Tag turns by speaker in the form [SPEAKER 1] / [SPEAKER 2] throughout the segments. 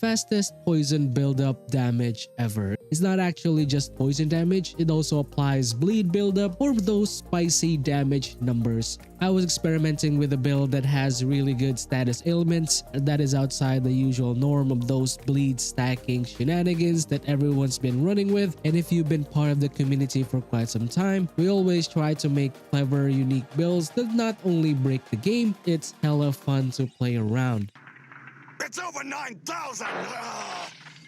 [SPEAKER 1] fastest poison buildup damage ever. It's not actually just poison damage, it also applies bleed buildup or those spicy damage numbers. I was experimenting with a build that has really good status ailments that is outside the usual norm of those bleed stacking shenanigans that everyone's been running with, and if you've been part of the community for quite some time, we always try to make clever, unique builds that not only break the game, it's hella fun to play around.
[SPEAKER 2] It's over 9,000!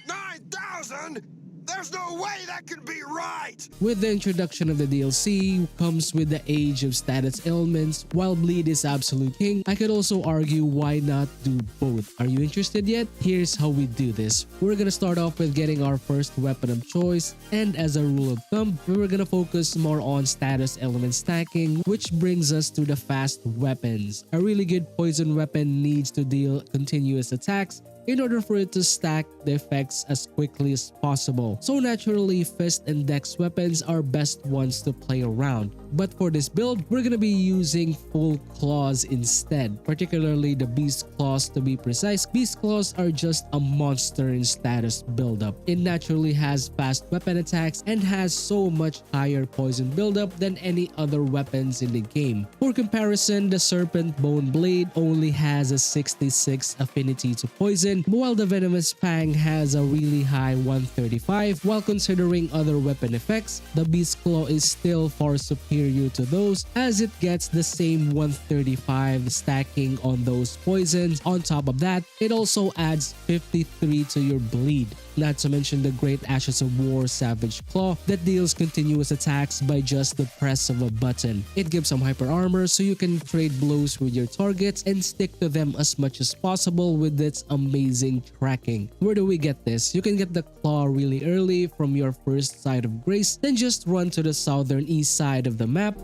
[SPEAKER 2] 9,000?! There's no way that can be right!
[SPEAKER 1] With the introduction of the DLC comes with the age of status ailments. While bleed is absolute king, I could also argue why not do both. Are you interested yet? Here's how we do this. We're gonna start off with getting our first weapon of choice, and as a rule of thumb, we're gonna focus more on status element stacking, which brings us to the fast weapons. A really good poison weapon needs to deal continuous attacks in order for it to stack the effects as quickly as possible. So naturally, fist and dex weapons are best ones to play around. But for this build, we're gonna be using full claws instead, particularly the beast claws to be precise. Beast claws are just a monster in status buildup. It naturally has fast weapon attacks and has so much higher poison buildup than any other weapons in the game. For comparison, the serpent bone blade only has a 66 affinity to poison, while the venomous fang has a really high 135. While considering other weapon effects, the beast claw is still far superior to those, as it gets the same 135 stacking on those poisons. On top of that, it also adds 53 to your bleed. Not to mention the Great Ashes of War Savage Claw that deals continuous attacks by just the press of a button. It gives some hyper armor so you can trade blows with your targets and stick to them as much as possible with its amazing tracking. Where do we get this? You can get the claw really early from your first site of grace, then just run to the southern east side of the map.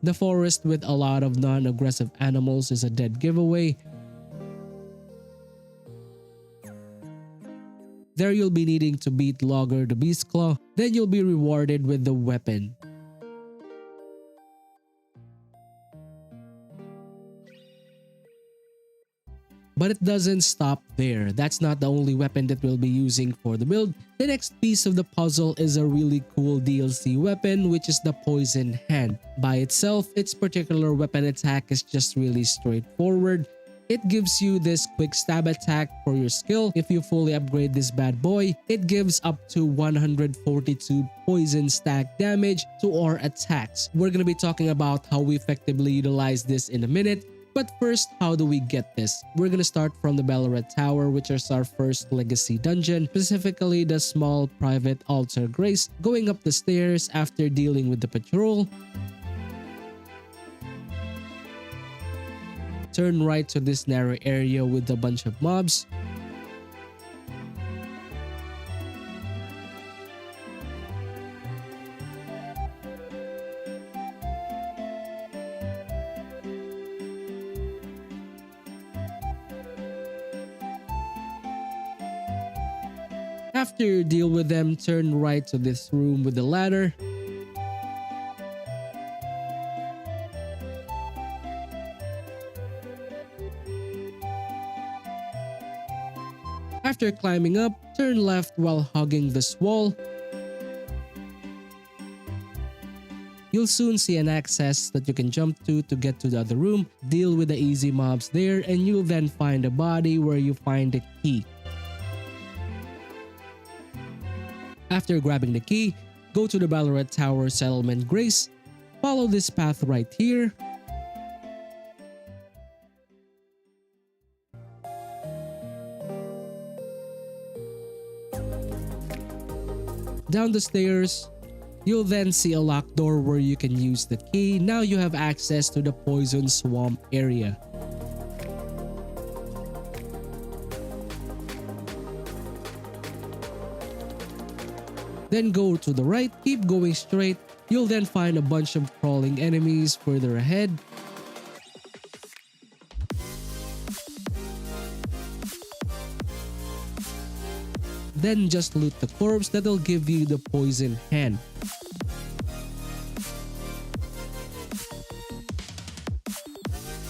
[SPEAKER 1] The forest with a lot of non-aggressive animals is a dead giveaway. There you'll be needing to beat Logger the Beast Claw, then you'll be rewarded with the weapon. But it doesn't stop there. That's not the only weapon that we'll be using for the build. The next piece of the puzzle is a really cool DLC weapon, which is the Poison Hand. By itself, its particular weapon attack is just really straightforward. It gives you this quick stab attack for your skill. If you fully upgrade this bad boy, it gives up to 142 poison stack damage to our attacks. We're gonna be talking about how we effectively utilize this in a minute. But first, how do we get this? We're gonna start from the Ballarat Tower, which is our first legacy dungeon, specifically the small private altar grace, going up the stairs after dealing with the patrol. Turn right to this narrow area with a bunch of mobs. After you deal with them, turn right to this room with the ladder. After climbing up, turn left while hugging this wall. You'll soon see an access that you can jump to get to the other room. Deal with the easy mobs there, and you'll then find a body where you find the key. After grabbing the key, go to the Ballarat Tower Settlement Grace. Follow this path right here. Down the stairs, you'll then see a locked door where you can use the key. Now you have access to the Poison Swamp area. Then go to the right, keep going straight. You'll then find a bunch of crawling enemies further ahead. Then just loot the corpse that'll give you the poison hand.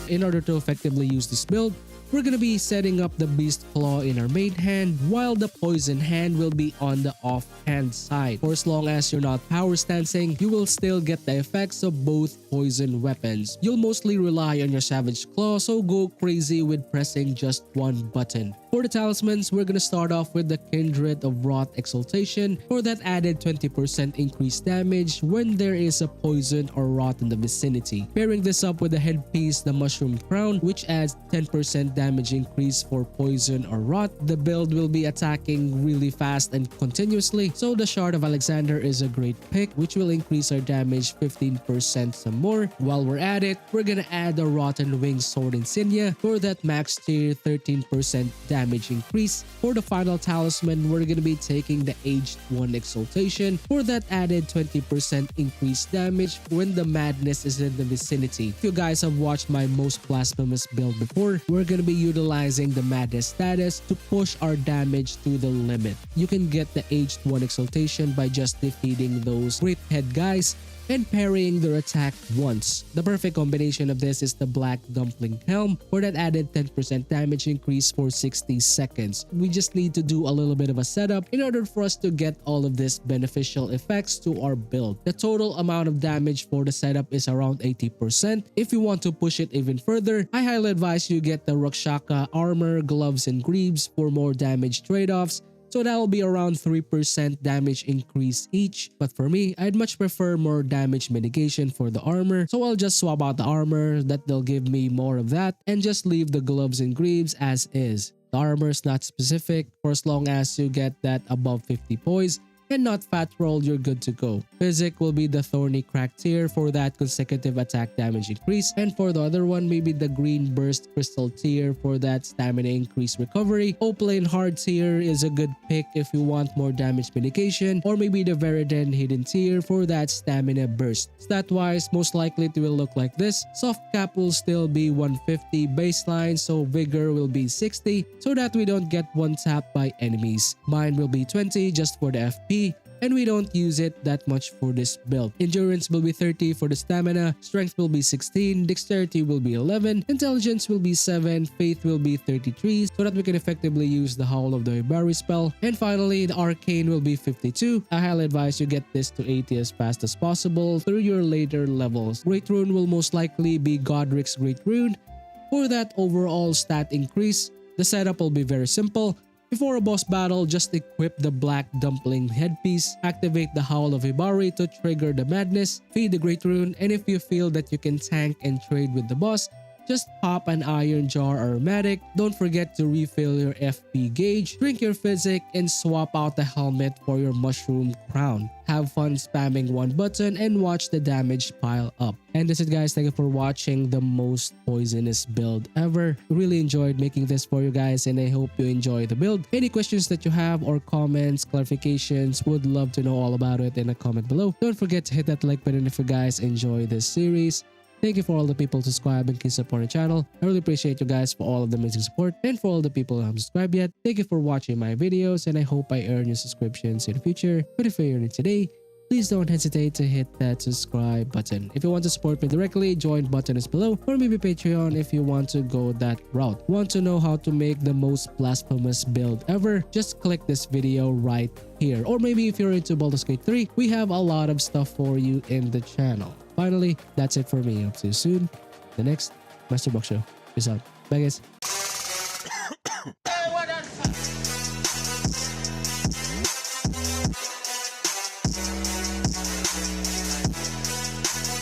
[SPEAKER 1] In order to effectively use this build, we're gonna be setting up the Beast Claw in our main hand, while the Poison hand will be on the off-hand side. For as long as you're not power stancing, you will still get the effects of both poison weapons. You'll mostly rely on your Savage Claw, so go crazy with pressing just one button. For the talismans, we're gonna start off with the Kindred of Wrath Exaltation for that added 20% increased damage when there is a poison or rot in the vicinity. Pairing this up with the headpiece, the Mushroom Crown, which adds 10% damage increase for poison or rot. The build will be attacking really fast and continuously, so the Shard of Alexander is a great pick, which will increase our damage 15% some more. While we're at it, we're gonna add the Rotten Wings Sword Insignia for that max tier 13% damage increase. For the final talisman, we're gonna be taking the Aged One Exaltation for that added 20% increased damage when the madness is in the vicinity. If you guys have watched my most blasphemous build before, we're gonna be utilizing the madness status to push our damage to the limit. You can get the Aged One Exaltation by just defeating those great head guys and parrying their attack once. The perfect combination of this is the Black Dumpling Helm for that added 10% damage increase for 60 seconds. We just need to do a little bit of a setup in order for us to get all of this beneficial effects to our build. The total amount of damage for the setup is around 80%. If you want to push it even further, I highly advise you get the Rakshaka armor, gloves, and greaves for more damage trade-offs. So that will be around 3% damage increase each. But for me, I'd much prefer more damage mitigation for the armor. So I'll just swap out the armor, that they'll give me more of that, and just leave the gloves and greaves as is. The armor is not specific. For as long as you get that above 50 poise and not fat roll, you're good to go. Physick will be the Thorny Crack tier for that consecutive attack damage increase, and for the other one, maybe the Green Burst Crystal tier for that stamina increase recovery. Opaline Hard tier is a good pick if you want more damage mitigation, or maybe the Veridan Hidden tier for that stamina burst. Stat wise, most likely it will look like this. Soft Cap will still be 150 baseline, so Vigor will be 60 so that we don't get one tapped by enemies. Mine will be 20 just for the FP, and we don't use it that much for this build. Endurance will be 30 for the stamina, strength will be 16, dexterity will be 11, intelligence will be 7, faith will be 33 so that we can effectively use the Howl of the Ibari spell, and finally the arcane will be 52. I highly advise you get this to 80 as fast as possible through your later levels. Great Rune will most likely be Godric's Great Rune for that overall stat increase. The setup will be very simple. Before a boss battle, just equip the Black Dumpling headpiece, activate the Howl of Ibari to trigger the madness, feed the Great Rune, and if you feel that you can tank and trade with the boss, just pop an Iron Jar aromatic. Don't forget to refill your FP gauge, drink your Physick, and swap out the helmet for your Mushroom Crown. Have fun spamming one button and watch the damage pile up. And that's it guys, thank you for watching the most poisonous build ever. Really enjoyed making this for you guys and I hope you enjoy the build. Any questions that you have or comments, clarifications, would love to know all about it in a comment below. Don't forget to hit that like button if you guys enjoy this series. Thank you for all the people who subscribe and keep supporting the channel. I really appreciate you guys for all of the amazing support. And for all the people who haven't subscribed yet, thank you for watching my videos and I hope I earn your subscriptions in the future. But if you earn it today, please don't hesitate to hit that subscribe button. If you want to support me directly, join button is below, or maybe Patreon if you want to go that route. Want to know how to make the most blasphemous build ever? Just click this video right here. Or maybe if you're into Baldur's Gate 3, we have a lot of stuff for you in the channel. Finally, that's it for me. I'll see you soon. The next Master Box Show. Peace out. Bye guys.